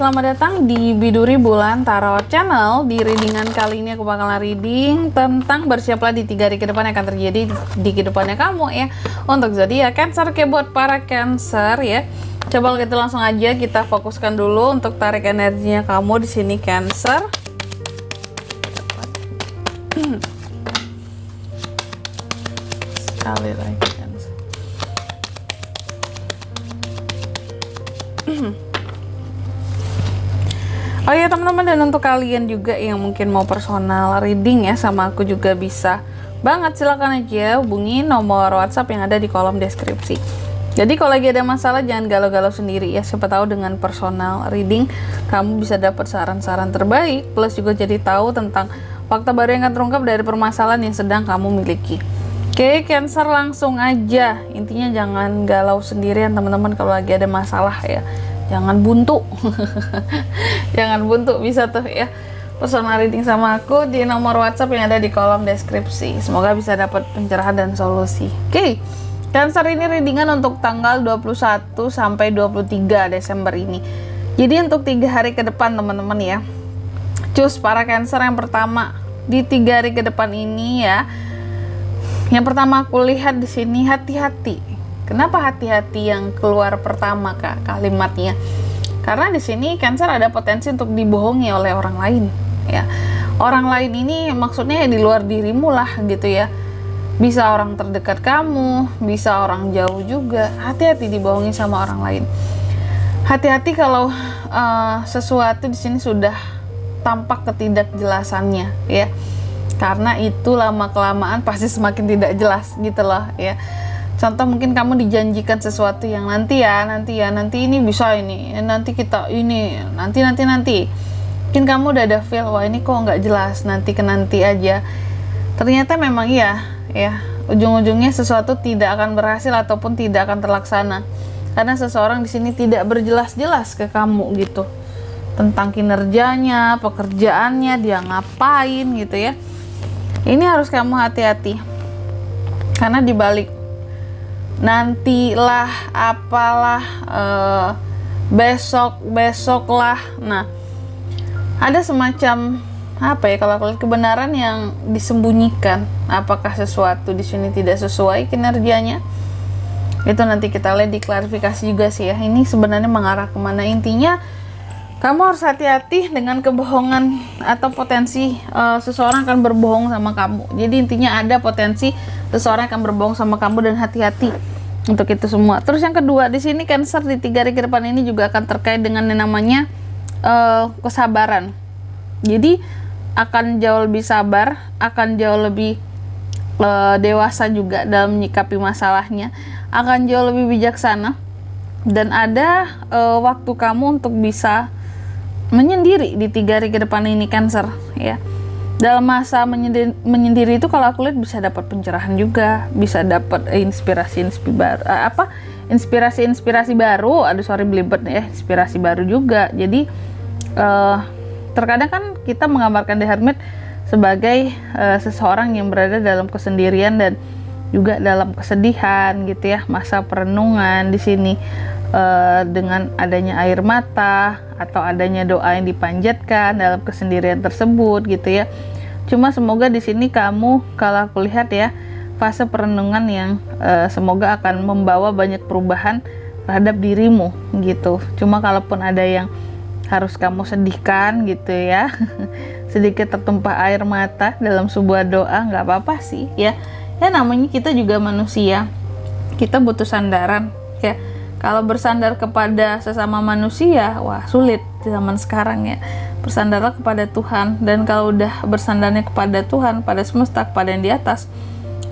selamat datang di Biduri Bulan Tarot Channel. Di readingan kali ini aku bakalan reading tentang bersiaplah di 3 hari ke depan yang akan terjadi di kehidupannya kamu ya. Untuk zodiak Cancer, kayak buat para Cancer ya. Coba kita langsung aja kita fokuskan dulu untuk tarik energinya kamu di sini Cancer. Sekali lagi Cancer. Oh ya teman-teman, dan untuk kalian juga yang mungkin mau personal reading ya sama aku juga bisa banget, silahkan aja hubungi nomor WhatsApp yang ada di kolom deskripsi. Jadi kalau lagi ada masalah jangan galau-galau sendiri ya, siapa tahu dengan personal reading kamu bisa dapat saran-saran terbaik, plus juga jadi tahu tentang fakta baru yang akan terungkap dari permasalahan yang sedang kamu miliki. Oke Cancer, langsung aja, intinya jangan galau sendirian teman-teman kalau lagi ada masalah ya. Jangan buntu. Jangan buntu, bisa tuh ya personal reading sama aku di nomor WhatsApp yang ada di kolom deskripsi. Semoga bisa dapat pencerahan dan solusi. Oke. Cancer, ini readingan untuk tanggal 21 sampai 23 Desember ini. Jadi untuk 3 hari ke depan teman-teman ya. Cus para Cancer, yang pertama di 3 hari ke depan ini ya. Yang pertama aku lihat di sini hati-hati. Kenapa hati-hati yang keluar pertama Kak kalimatnya? Karena di sini Cancer ada potensi untuk dibohongi oleh orang lain ya. Orang lain ini maksudnya di luar dirimu lah gitu ya. Bisa orang terdekat kamu, bisa orang jauh juga. Hati-hati dibohongi sama orang lain. Hati-hati kalau sesuatu di sini sudah tampak ketidakjelasannya ya. Karena itu lama-kelamaan pasti semakin tidak jelas gitu loh ya. Contoh mungkin kamu dijanjikan sesuatu yang nanti ini bisa ini, nanti kita ini, nanti. Mungkin kamu udah ada feel, wah ini kok nggak jelas, nanti aja. Ternyata memang iya, ya ujung-ujungnya sesuatu tidak akan berhasil ataupun tidak akan terlaksana. Karena seseorang di sini tidak berjelas-jelas ke kamu gitu, tentang kinerjanya, pekerjaannya, dia ngapain gitu ya. Ini harus kamu hati-hati, karena dibalik nantilah apalah besok lah, nah ada semacam apa ya, kalau aku lihat kebenaran yang disembunyikan. Apakah sesuatu di sini tidak sesuai kinerjanya, itu nanti kita lihat di klarifikasi juga sih ya. Ini sebenarnya mengarah kemana, intinya kamu harus hati-hati dengan kebohongan atau potensi seseorang akan berbohong sama kamu. Jadi intinya ada potensi seseorang akan berbohong sama kamu, dan hati-hati untuk itu semua. Terus yang kedua di sini Cancer di 3 hari ke depan ini juga akan terkait dengan yang namanya kesabaran. Jadi akan jauh lebih sabar, akan jauh lebih dewasa juga dalam menyikapi masalahnya, akan jauh lebih bijaksana, dan ada waktu kamu untuk bisa menyendiri di 3 hari ke depan ini Cancer ya. Dalam masa menyendiri itu kalau aku lihat bisa dapat pencerahan juga, bisa dapat inspirasi baru, belibet ya, inspirasi baru juga. Jadi terkadang kan kita menggambarkan The Hermit sebagai seseorang yang berada dalam kesendirian dan juga dalam kesedihan gitu ya, masa perenungan di sini. Dengan adanya air mata atau adanya doa yang dipanjatkan dalam kesendirian tersebut gitu ya. Cuma semoga di sini kamu, kalau aku lihat ya, fase perenungan yang semoga akan membawa banyak perubahan terhadap dirimu gitu. Cuma kalaupun ada yang harus kamu sedihkan gitu ya, sedikit tertumpah air mata dalam sebuah doa, nggak apa-apa sih ya. Ya namanya kita juga manusia, kita butuh sandaran ya. Kalau bersandar kepada sesama manusia, wah sulit di zaman sekarang ya. Bersandarlah kepada Tuhan, dan kalau udah bersandarnya kepada Tuhan, pada semesta, kepada yang di atas,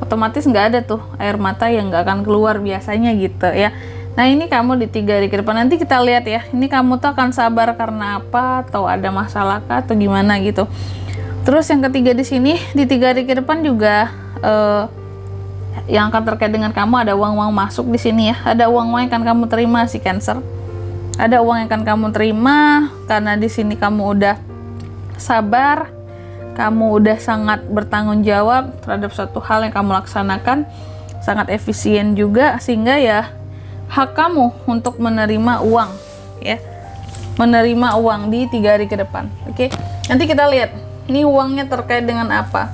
otomatis nggak ada tuh air mata yang nggak akan keluar biasanya gitu ya. Nah ini kamu di 3 hari ke depan, nanti kita lihat ya, ini kamu tuh akan sabar karena apa, atau ada masalah kah, atau gimana gitu. Terus yang ketiga di sini, di 3 hari ke depan juga yang akan terkait dengan kamu, ada uang-uang masuk di sini ya. Ada uang-uang yang akan kamu terima si Cancer. Ada uang yang akan kamu terima karena di sini kamu udah sabar, kamu udah sangat bertanggung jawab terhadap suatu hal yang kamu laksanakan, sangat efisien juga, sehingga ya hak kamu untuk menerima uang ya. menerima uang di 3 hari ke depan. Oke, nanti kita lihat ini uangnya terkait dengan apa.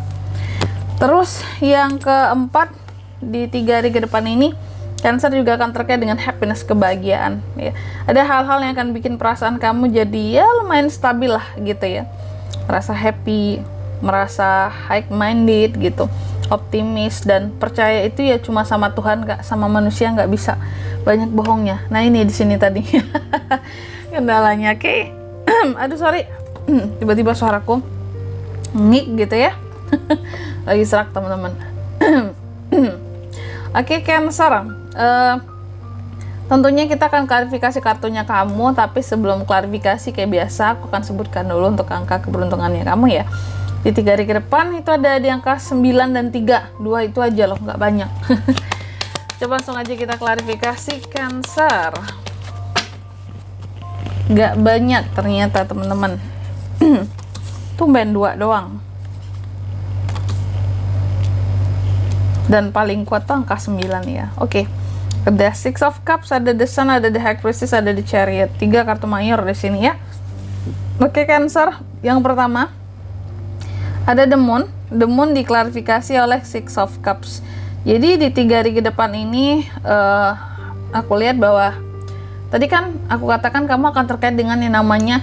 Terus yang keempat, di 3 hari ke depan ini Cancer juga akan terkait dengan happiness, kebahagiaan ya. Ada hal-hal yang akan bikin perasaan kamu jadi ya lumayan stabil lah gitu ya, merasa happy, merasa high minded gitu, optimis, dan percaya itu ya cuma sama Tuhan, gak sama manusia, nggak bisa, banyak bohongnya. Nah ini di sini tadi kendalanya. Oke. Aduh sorry, tiba-tiba suaraku ngik gitu ya. Lagi serak teman-teman. Oke, Cancer, tentunya kita akan klarifikasi kartunya kamu, tapi sebelum klarifikasi kayak biasa aku akan sebutkan dulu untuk angka keberuntungannya kamu ya. Di 3 hari ke depan itu ada di angka 9 dan 3, 2 itu aja loh, nggak banyak. Coba langsung aja kita klarifikasi Cancer. Nggak banyak ternyata teman-teman. Tumben 2 doang. Dan paling kuat tuh angka 9 ya. Oke. Ada Six of Cups, ada The Sun, ada The High Priestess, ada The Chariot. 3 kartu mayor di sini ya. Oke, Cancer. Yang pertama ada The Moon. The Moon diklarifikasi oleh Six of Cups. Jadi di 3 hari ke depan ini aku lihat bahwa tadi kan aku katakan kamu akan terkait dengan yang namanya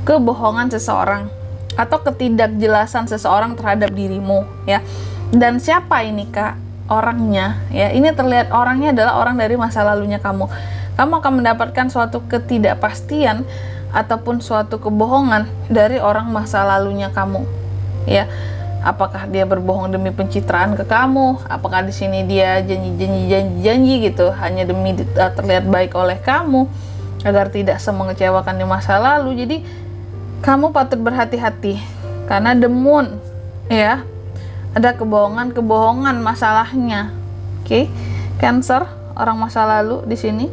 kebohongan seseorang atau ketidakjelasan seseorang terhadap dirimu ya. Dan siapa ini Kak? Orangnya ya, ini terlihat orangnya adalah orang dari masa lalunya kamu. Kamu akan mendapatkan suatu ketidakpastian ataupun suatu kebohongan dari orang masa lalunya kamu ya. Apakah dia berbohong demi pencitraan ke kamu, apakah di sini dia janji gitu hanya demi terlihat baik oleh kamu agar tidak semengecewakan di masa lalu. Jadi kamu patut berhati-hati karena The Moon ya, ada kebohongan masalahnya. Oke, Cancer, orang masa lalu di sini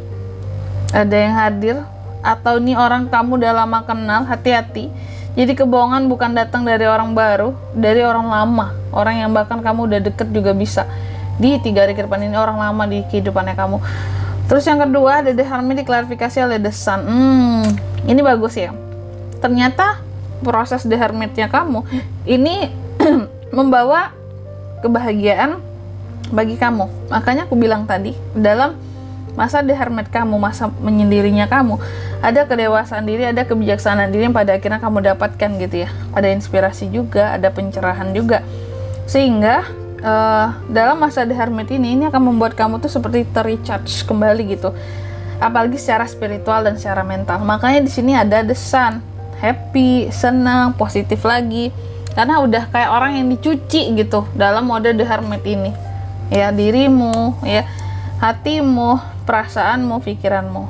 ada yang hadir, atau ini orang kamu udah lama kenal, hati-hati. Jadi kebohongan bukan datang dari orang baru, dari orang lama, orang yang bahkan kamu udah deket juga bisa. Di 3 hari ke depan ini orang lama di kehidupannya kamu. Terus yang kedua ada The Hermit diklarifikasi oleh The Sun. Ini bagus ya. Ternyata proses The Hermit-nya kamu ini membawa kebahagiaan bagi kamu. Makanya aku bilang tadi, dalam masa The Hermit kamu, masa menyendirinya kamu, ada kedewasaan diri, ada kebijaksanaan diri yang pada akhirnya kamu dapatkan gitu ya. Ada inspirasi juga, ada pencerahan juga. Sehingga dalam masa The Hermit ini akan membuat kamu tuh seperti terrecharge kembali gitu. Apalagi secara spiritual dan secara mental. Makanya di sini ada The Sun, happy, senang, positif lagi. Karena udah kayak orang yang dicuci gitu dalam mode The Hermit ini ya, dirimu ya, hatimu, perasaanmu, pikiranmu.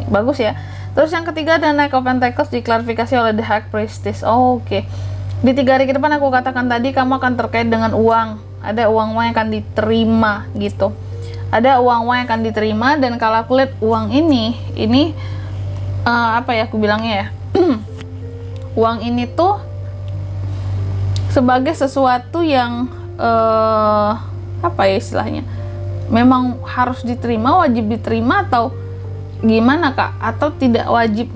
Bagus ya. Terus yang ketiga ada Knight of Pentacles diklarifikasi oleh The High Priestess. Oke. Di 3 hari ke depan aku katakan tadi kamu akan terkait dengan uang. Ada uang-uang yang akan diterima gitu. Ada uang-uang yang akan diterima, dan kalau aku lihat uang ini apa ya aku bilangnya ya. Uang ini tuh sebagai sesuatu yang apa ya istilahnya, memang harus diterima, wajib diterima, atau gimana Kak? Atau tidak wajib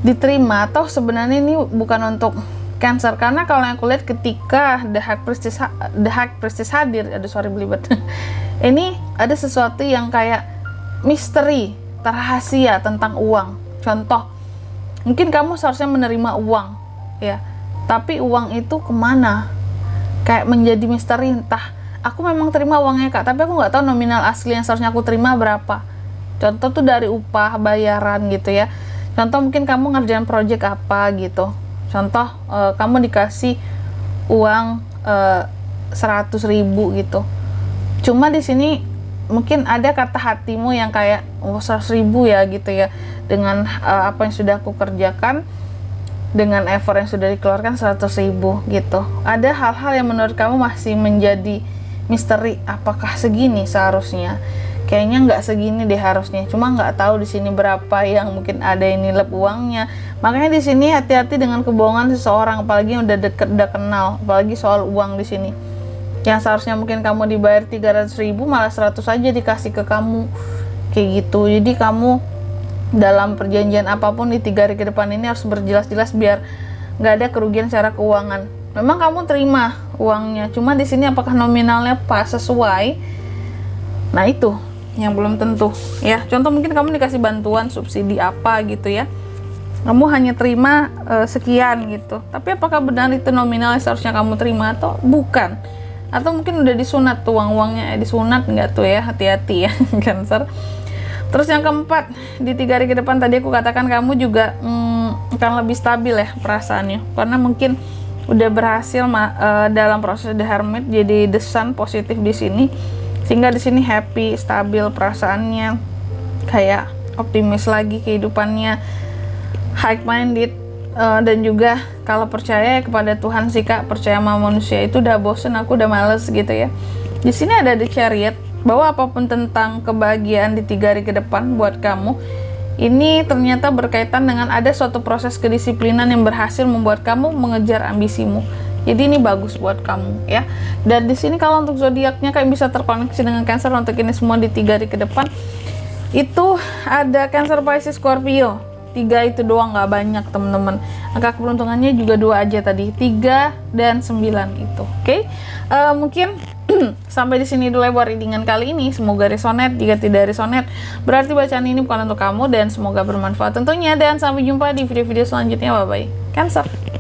diterima, atau sebenarnya ini bukan untuk Cancer? Karena kalau yang aku lihat ketika The High Priestess hadir, belibet. Ini ada sesuatu yang kayak misteri, rahasia tentang uang. Contoh, mungkin kamu seharusnya menerima uang ya, tapi uang itu kemana? Kayak menjadi misteri. Entah, aku memang terima uangnya Kak, tapi aku nggak tahu nominal asli yang seharusnya aku terima berapa. Contoh tuh dari upah, bayaran gitu ya. Contoh mungkin kamu ngerjain project apa gitu. Contoh kamu dikasih uang 100.000 gitu. Cuma di sini mungkin ada kata hatimu yang kayak 100.000 ya gitu ya. Dengan apa yang sudah aku kerjakan, dengan effort yang sudah dikeluarkan 100.000 gitu. Ada hal-hal yang menurut kamu masih menjadi misteri. Apakah segini seharusnya? Kayaknya nggak segini deh harusnya. Cuma nggak tahu di sini berapa yang mungkin ada yang nilep uangnya. Makanya di sini hati-hati dengan kebohongan seseorang, apalagi yang udah deket, udah kenal. Apalagi soal uang di sini. Yang seharusnya mungkin kamu dibayar 300.000 malah 100 aja dikasih ke kamu. Kayak gitu. Jadi kamu dalam perjanjian apapun di 3 hari ke depan ini harus berjelas-jelas biar nggak ada kerugian secara keuangan. Memang kamu terima uangnya, cuma di sini apakah nominalnya pas sesuai? Nah itu yang belum tentu ya. Contoh mungkin kamu dikasih bantuan subsidi apa gitu ya, kamu hanya terima sekian gitu, tapi apakah benar itu nominal yang seharusnya kamu terima atau bukan? Atau mungkin udah disunat tuh uangnya disunat nggak tuh ya, hati-hati ya Cancer. Terus yang keempat, di 3 hari ke depan tadi aku katakan kamu juga akan lebih stabil ya perasaannya, karena mungkin udah berhasil dalam proses The Hermit jadi the sun positif di sini, sehingga di sini happy, stabil perasaannya, kayak optimis lagi kehidupannya, high minded, dan juga kalau percaya kepada Tuhan sih Kak, percaya sama manusia itu udah bosen, aku udah males gitu ya. Di sini ada The Chariot, bahwa apapun tentang kebahagiaan di 3 hari ke depan buat kamu ini ternyata berkaitan dengan ada suatu proses kedisiplinan yang berhasil membuat kamu mengejar ambisimu. Jadi ini bagus buat kamu ya. Dan di sini kalau untuk zodiaknya kayak bisa terkoneksi dengan Cancer untuk ini semua di 3 hari ke depan. Itu ada Cancer, Pisces, Scorpio. 3 itu doang, nggak banyak teman-teman. Angka keberuntungannya juga 2 aja tadi, 3 dan 9 itu. Oke. Mungkin sampai di sini dulu ya buat readingan kali ini. Semoga resonate. Jika tidak resonate, berarti bacaan ini bukan untuk kamu dan semoga bermanfaat tentunya. Dan sampai jumpa di video-video selanjutnya. Bye bye. Cancer.